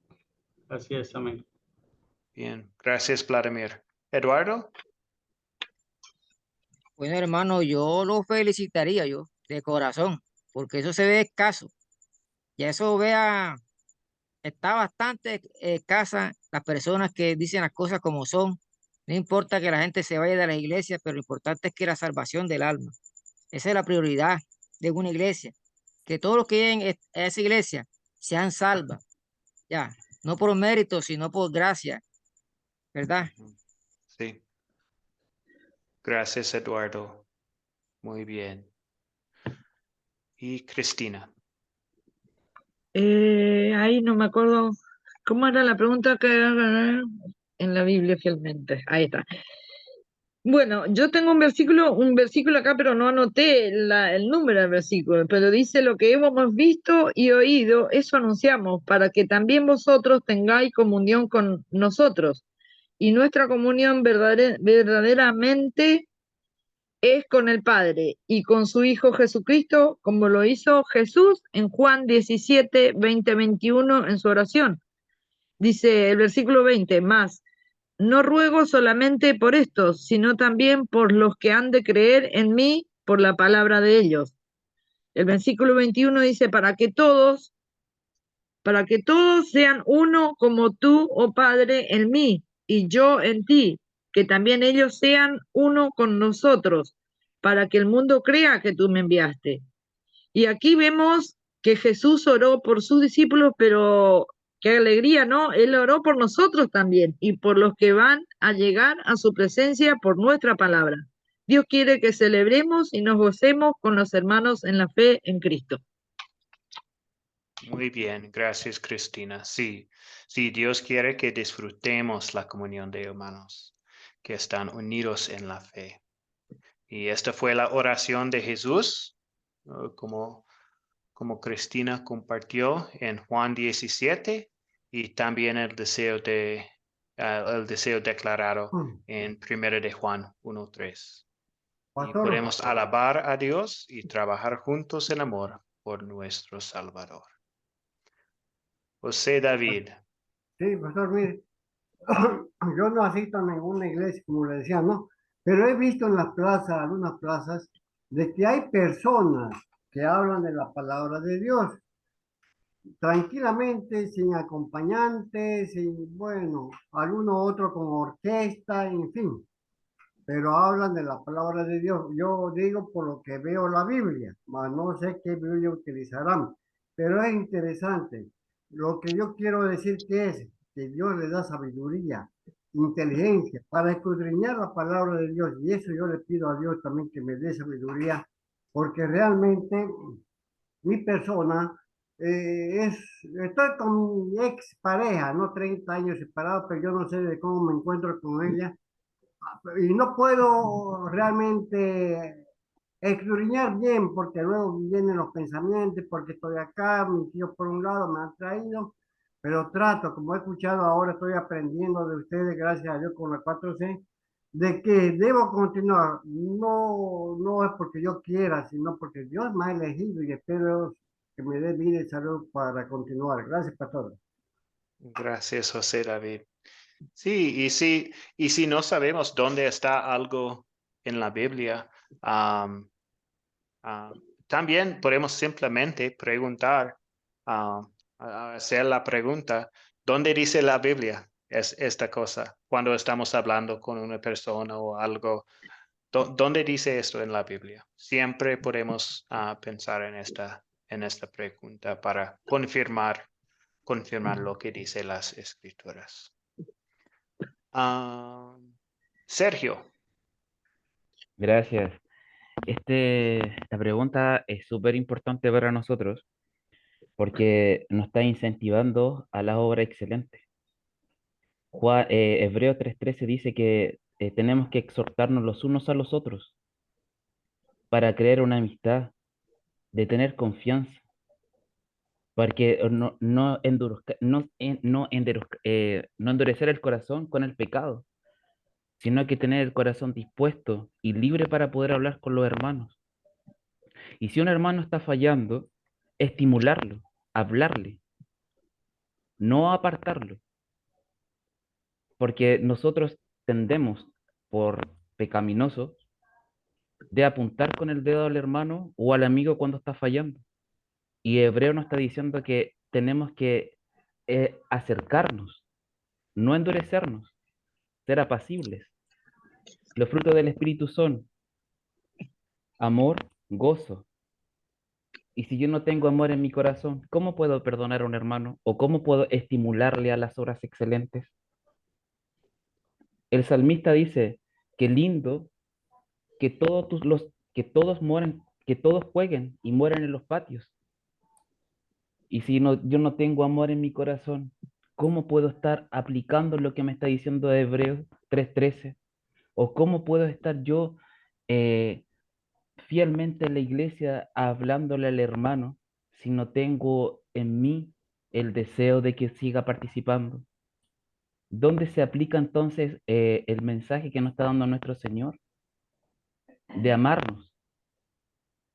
Así es, amén. Bien, gracias, Vladimir. Eduardo. Bueno, hermano, yo lo felicitaría yo de corazón, porque eso se ve escaso. Y eso está bastante escasa las personas que dicen las cosas como son. No importa que la gente se vaya de la iglesia, pero lo importante es que la salvación del alma. Esa es la prioridad de una iglesia. Que todos los que lleguen a esa iglesia sean salvos. Ya, no por mérito, sino por gracia. ¿Verdad? Sí. Gracias, Eduardo. Muy bien. Y Cristina. Ahí no me acuerdo. ¿Cómo era la pregunta que en la Biblia fielmente? Ahí está. Bueno, yo tengo un versículo acá, pero no anoté el número del versículo, pero dice lo que hemos visto y oído, eso anunciamos, para que también vosotros tengáis comunión con nosotros. Y nuestra comunión verdaderamente es con el Padre y con su Hijo Jesucristo, como lo hizo Jesús en Juan 17, 20, 21 en su oración. Dice el versículo 20, más, no ruego solamente por estos, sino también por los que han de creer en mí por la palabra de ellos. El versículo 21 dice, para que todos sean uno como tú, oh Padre, en mí y yo en ti, que también ellos sean uno con nosotros, para que el mundo crea que tú me enviaste. Y aquí vemos que Jesús oró por sus discípulos, pero qué alegría, ¿no? Él oró por nosotros también y por los que van a llegar a su presencia por nuestra palabra. Dios quiere que celebremos y nos gocemos con los hermanos en la fe en Cristo. Muy bien, gracias, Cristina. Sí, Dios quiere que disfrutemos la comunión de hermanos que están unidos en la fe. Y esta fue la oración de Jesús, como Cristina compartió en Juan 17, y también el deseo declarado en 1 de Juan 1:3. Y podemos alabar a Dios y trabajar juntos en amor por nuestro Salvador. José David. Sí, pastor, mire, yo no asisto a ninguna iglesia, como le decía, ¿no? Pero he visto en las plazas, algunas plazas, de que hay personas que hablan de la palabra de Dios, tranquilamente, sin acompañante, sin, bueno, alguno otro con orquesta, en fin, pero hablan de la palabra de Dios. Yo digo por lo que veo la Biblia, mas no sé qué Biblia utilizarán, pero es interesante. Lo que yo quiero decir que es que Dios le da sabiduría, inteligencia para escudriñar la palabra de Dios, y eso yo le pido a Dios también que me dé sabiduría, porque realmente mi persona estoy con mi ex pareja, no 30 años separados, pero yo no sé de cómo me encuentro con ella y no puedo realmente escudriñar bien porque luego vienen los pensamientos, porque estoy acá, mis hijos por un lado me han traído, pero trato, como he escuchado ahora, estoy aprendiendo de ustedes, gracias a Dios, con la 4C, de que debo continuar. No, no es porque yo quiera, sino porque Dios me ha elegido y espero que me dé vida y salud para continuar. Gracias, pastor. Gracias, José David. Sí, y si no sabemos dónde está algo en la Biblia, am, también podemos simplemente preguntar, hacer la pregunta, ¿dónde dice la Biblia es esta cosa? Cuando estamos hablando con una persona o algo, ¿dónde dice esto en la Biblia? Siempre podemos pensar en esta pregunta para confirmar lo que dice las Escrituras. Sergio. Gracias. Esta pregunta es súper importante para nosotros porque nos está incentivando a la obra excelente. Hebreo 3:13 dice que tenemos que exhortarnos los unos a los otros para crear una amistad, de tener confianza, porque no endurecer el corazón con el pecado, sino que tener el corazón dispuesto y libre para poder hablar con los hermanos. Y si un hermano está fallando, estimularlo, hablarle, no apartarlo, porque nosotros tendemos, por pecaminosos, de apuntar con el dedo al hermano o al amigo cuando está fallando. Y Hebreo nos está diciendo que tenemos que acercarnos, no endurecernos, ser apacibles. Los frutos del Espíritu son amor, gozo. Y si yo no tengo amor en mi corazón, ¿cómo puedo perdonar a un hermano? ¿O cómo puedo estimularle a las obras excelentes? El salmista dice, qué lindo que que todos mueran, que todos jueguen y mueran en los patios. Y si yo no tengo amor en mi corazón, ¿cómo puedo estar aplicando lo que me está diciendo Hebreos 3:13? ¿O cómo puedo estar yo eh, fielmente en la iglesia hablándole al hermano si no tengo en mí el deseo de que siga participando? ¿Dónde se aplica entonces el mensaje que nos está dando nuestro Señor? De amarnos,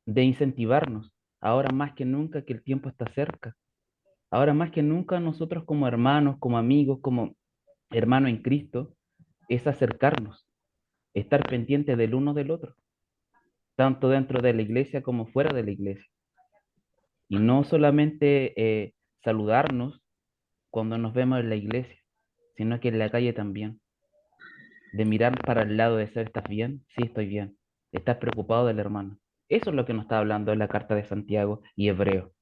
de incentivarnos, ahora más que nunca que el tiempo está cerca. Ahora más que nunca nosotros como hermanos, como amigos, como hermanos en Cristo, es acercarnos, estar pendiente del uno del otro, tanto dentro de la iglesia como fuera de la iglesia. Y no solamente saludarnos cuando nos vemos en la iglesia, sino que en la calle también. De mirar para el lado, de ser, ¿estás bien? Sí, estoy bien. ¿Estás preocupado del hermano? Eso es lo que nos está hablando en la carta de Santiago y Hebreo,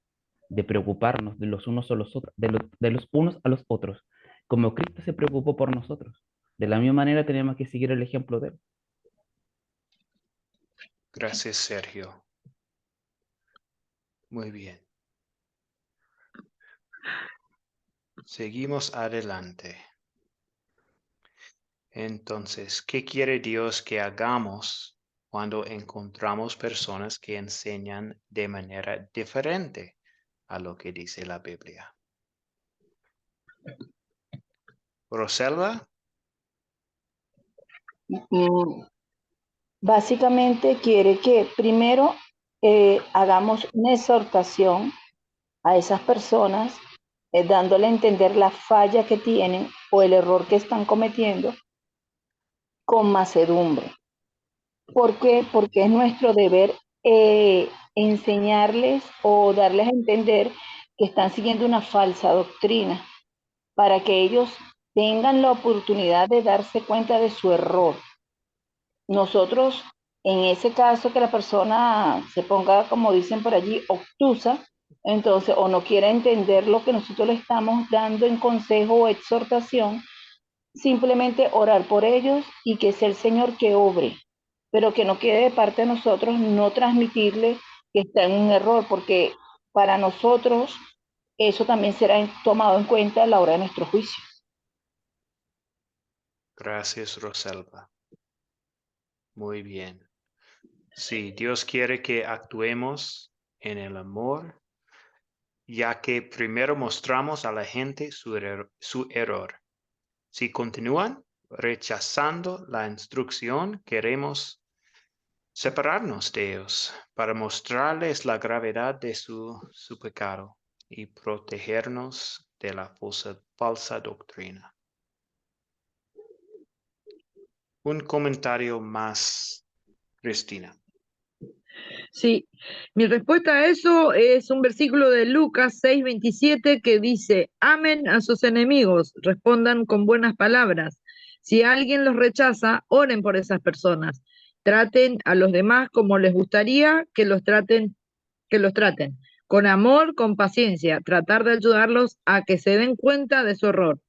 de preocuparnos de los unos a los otros, de los unos a los otros, como Cristo se preocupó por nosotros. De la misma manera tenemos que seguir el ejemplo de él. Gracias, Sergio. Muy bien. Seguimos adelante. Entonces, ¿qué quiere Dios que hagamos cuando encontramos personas que enseñan de manera diferente a lo que dice la Biblia? Roselva. Básicamente quiere que primero hagamos una exhortación a esas personas, dándole a entender la falla que tienen o el error que están cometiendo con mansedumbre. ¿Por qué? Porque es nuestro deber enseñarles o darles a entender que están siguiendo una falsa doctrina, para que ellos tengan la oportunidad de darse cuenta de su error. Nosotros, en ese caso que la persona se ponga, como dicen por allí, obtusa, entonces, o no quiere entender lo que nosotros le estamos dando en consejo o exhortación, simplemente orar por ellos y que sea el Señor que obre, pero que no quede de parte de nosotros no transmitirle que está en un error, porque para nosotros eso también será tomado en cuenta a la hora de nuestro juicio. Gracias, Roselva. Muy bien. Sí, Dios quiere que actuemos en el amor, ya que primero mostramos a la gente su error. Si continúan rechazando la instrucción, queremos separarnos de ellos para mostrarles la gravedad de su pecado y protegernos de la falsa doctrina. Un comentario más, Cristina. Sí, mi respuesta a eso es un versículo de Lucas 6:27 que dice, amen a sus enemigos, respondan con buenas palabras. Si alguien los rechaza, oren por esas personas. Traten a los demás como les gustaría que los traten, con amor, con paciencia, tratar de ayudarlos a que se den cuenta de su error.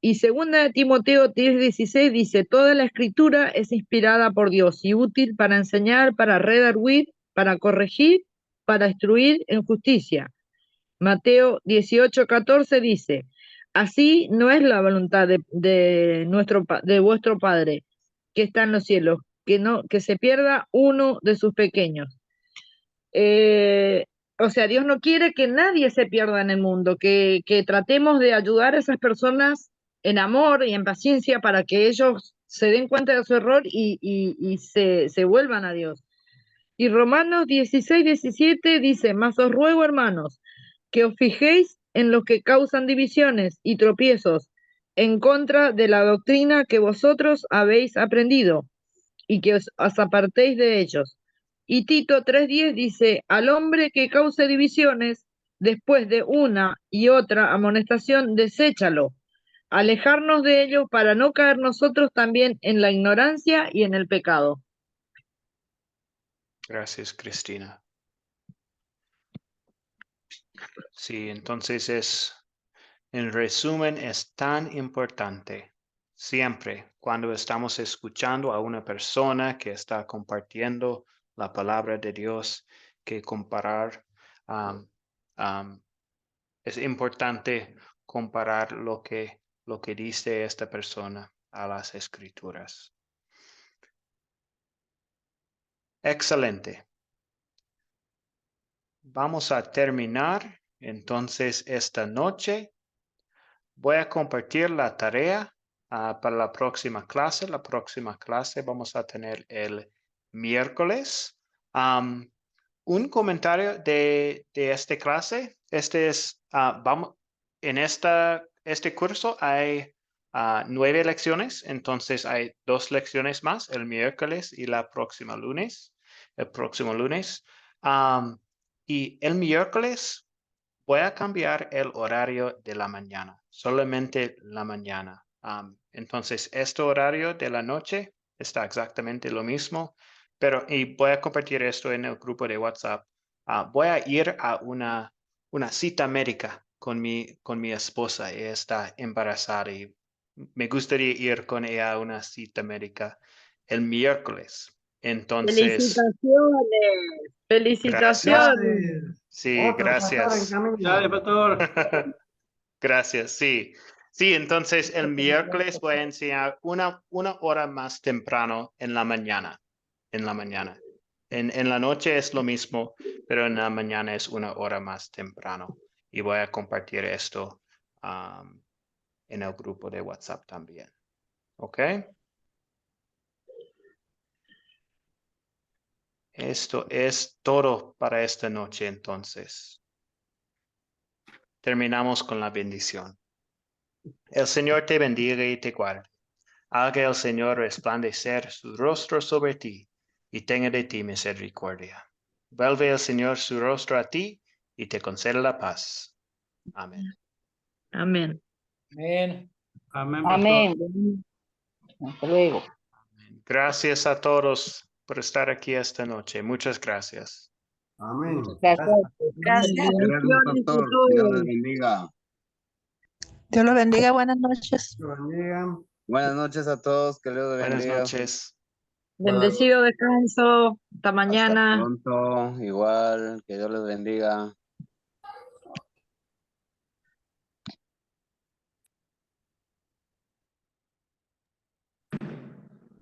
Y segunda de Timoteo 3:16 dice, toda la escritura es inspirada por Dios y útil para enseñar, para redarguir, para corregir, para instruir en justicia. Mateo 18:14 dice, así no es la voluntad de vuestro Padre que está en los cielos, que se pierda uno de sus pequeños. O sea, Dios no quiere que nadie se pierda en el mundo, que tratemos de ayudar a esas personas en amor y en paciencia para que ellos se den cuenta de su error y se vuelvan a Dios. Y Romanos 16:17 dice, mas os ruego, hermanos, que os fijéis en los que causan divisiones y tropiezos en contra de la doctrina que vosotros habéis aprendido y que os apartéis de ellos. Y Tito 3:10 dice, al hombre que cause divisiones, después de una y otra amonestación, deséchalo. Alejarnos de ello para no caer nosotros también en la ignorancia y en el pecado. Gracias, Cristina. Sí, entonces en resumen, es tan importante siempre cuando estamos escuchando a una persona que está compartiendo la palabra de Dios que comparar. Es importante comparar lo que dice esta persona a las escrituras. Excelente. Vamos a terminar entonces esta noche. Voy a compartir la tarea para la próxima clase. La próxima clase vamos a tener el miércoles. Un comentario de esta clase. En este curso hay 9 lecciones, entonces hay 2 lecciones más, el miércoles y el próximo lunes. Y el miércoles voy a cambiar el horario de la mañana, solamente la mañana. Entonces, este horario de la noche está exactamente lo mismo, y voy a compartir esto en el grupo de WhatsApp. Voy a ir a una cita médica con mi esposa. Ella está embarazada y me gustaría ir con ella a una cita médica el miércoles. Entonces, Felicitaciones. sí, Otro pastor en gracias. camino. Dale, pastor. Gracias, sí. Sí, entonces el miércoles voy a enseñar una hora más temprano en la mañana. En la noche es lo mismo, pero en la mañana es una hora más temprano. Y voy a compartir esto en el grupo de WhatsApp también. ¿Ok? Esto es todo para esta noche, entonces. Terminamos con la bendición. El Señor te bendiga y te guarde. Haga el Señor resplandecer su rostro sobre ti y tenga de ti misericordia. Vuelve el Señor su rostro a ti y te concede la paz. Amén. Amén. Amén. Amén, pastor. Amén. Hasta luego. Gracias a todos por estar aquí esta noche. Muchas gracias. Amén. Gracias. Gracias. Gracias, Bendiciones a pastor. Dios les todos. bendiga. Dios los bendiga, buenas noches. Que bendigan. Buenas noches a todos, que Dios los Buenas bendiga. noches. Bendecido descanso. Hasta mañana. Pronto, igual, que Dios les bendiga.